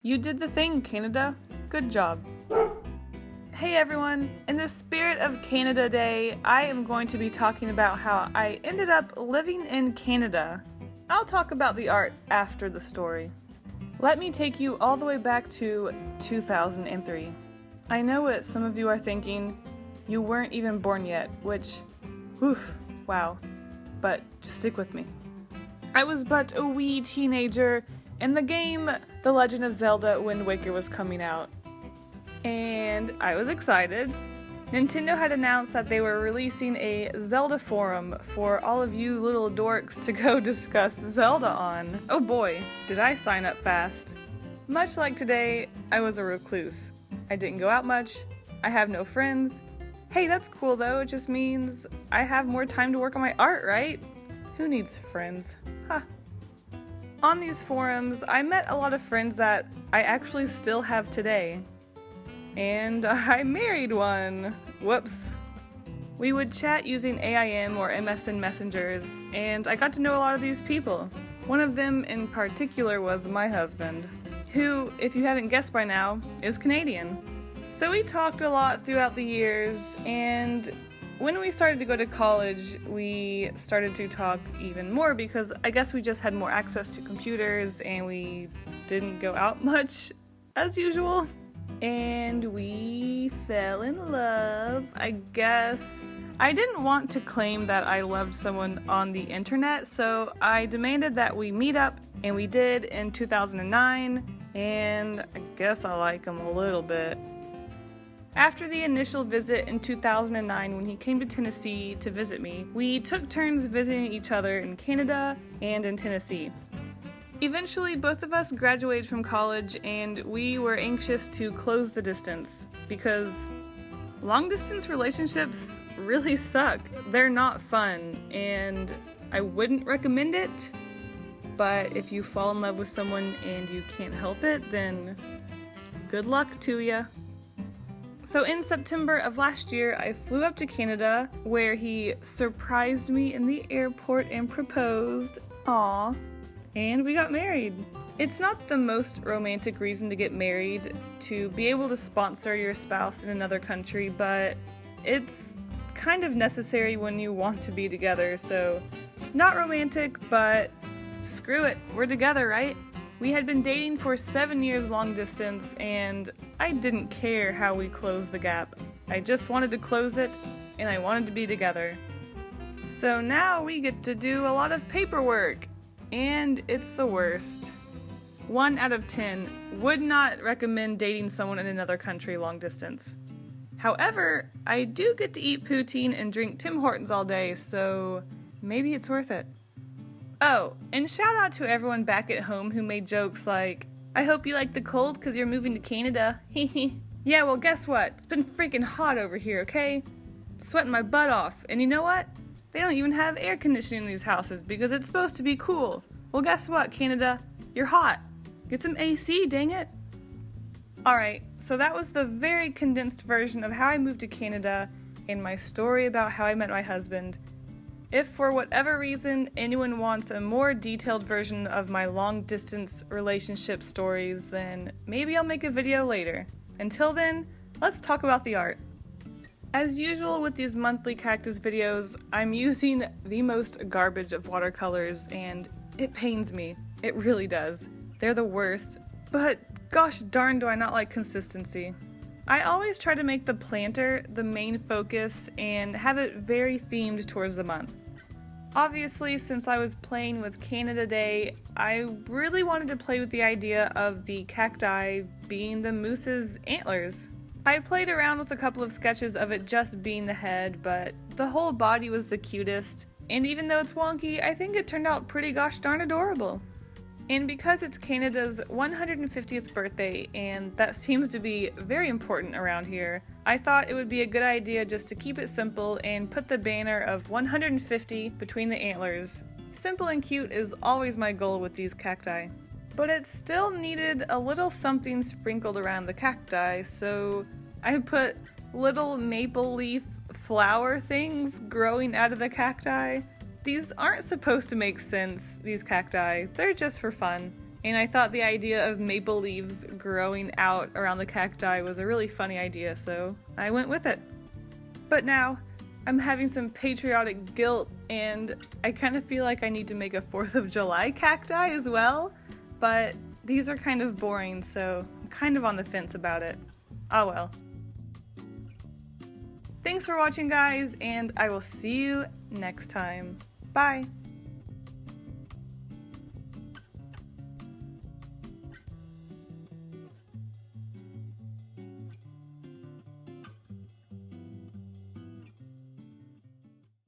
You did the thing, Canada. Good job. Hey everyone! In the spirit of Canada Day, I am going to be talking about how I ended up living in Canada. I'll talk about the art after the story. Let me take you all the way back to 2003. I know what some of you are thinking. You weren't even born yet, which, whew, wow. But just stick with me. I was but a wee teenager, and the game The Legend of Zelda Wind Waker was coming out. And I was excited. Nintendo had announced that they were releasing a Zelda forum for all of you little dorks to go discuss Zelda on. Oh boy, did I sign up fast. Much like today, I was a recluse. I didn't go out much, I have no friends. Hey, that's cool though, it just means I have more time to work on my art, right? Who needs friends? Huh. On these forums, I met a lot of friends that I actually still have today. And I married one. Whoops. We would chat using AIM or MSN messengers, and I got to know a lot of these people. One of them in particular was my husband, who, if you haven't guessed by now, is Canadian. So we talked a lot throughout the years, and when we started to go to college, we started to talk even more because I guess we just had more access to computers and we didn't go out much, as usual. And we fell in love, I guess. I didn't want to claim that I loved someone on the internet, so I demanded that we meet up, and we did in 2009, and I guess I like him a little bit. After the initial visit in 2009 when he came to Tennessee to visit me, we took turns visiting each other in Canada and in Tennessee. Eventually, both of us graduated from college and we were anxious to close the distance because long-distance relationships really suck. They're not fun and I wouldn't recommend it, but if you fall in love with someone and you can't help it, then good luck to ya. So in September of last year, I flew up to Canada where he surprised me in the airport and proposed. Aww. And we got married. It's not the most romantic reason to get married, to be able to sponsor your spouse in another country, but it's kind of necessary when you want to be together, so not romantic, but screw it, we're together, right? We had been dating for 7 years long distance, and I didn't care how we closed the gap. I just wanted to close it, and I wanted to be together. So now we get to do a lot of paperwork. And it's the worst. 1 out of 10 would not recommend dating someone in another country long distance. However, I do get to eat poutine and drink Tim Hortons all day, so maybe it's worth it. Oh, and shout out to everyone back at home who made jokes like, I hope you like the cold because you're moving to Canada. Yeah, well guess what? It's been freaking hot over here, okay? Sweating my butt off, and you know what? They don't even have air conditioning in these houses because it's supposed to be cool. Well, guess what, Canada? You're hot. Get some AC, dang it. Alright, so that was the very condensed version of how I moved to Canada and my story about how I met my husband. If for whatever reason anyone wants a more detailed version of my long-distance relationship stories, then maybe I'll make a video later. Until then, let's talk about the art. As usual with these monthly cactus videos, I'm using the most garbage of watercolors and it pains me. It really does. They're the worst, but gosh darn do I not like consistency. I always try to make the planter the main focus and have it very themed towards the month. Obviously, since I was playing with Canada Day, I really wanted to play with the idea of the cacti being the moose's antlers. I played around with a couple of sketches of it just being the head, but the whole body was the cutest, and even though it's wonky, I think it turned out pretty gosh darn adorable. And because it's Canada's 150th birthday, and that seems to be very important around here, I thought it would be a good idea just to keep it simple and put the banner of 150 between the antlers. Simple and cute is always my goal with these cacti. But it still needed a little something sprinkled around the cacti, so I put little maple leaf flower things growing out of the cacti. These aren't supposed to make sense, these cacti, they're just for fun. and I thought the idea of maple leaves growing out around the cacti was a really funny idea, so I went with it. But now, I'm having some patriotic guilt, and I kind of feel like I need to make a 4th of July cacti as well, but these are kind of boring, so I'm kind of on the fence about it. Oh well. Thanks for watching, guys, and I will see you next time. Bye!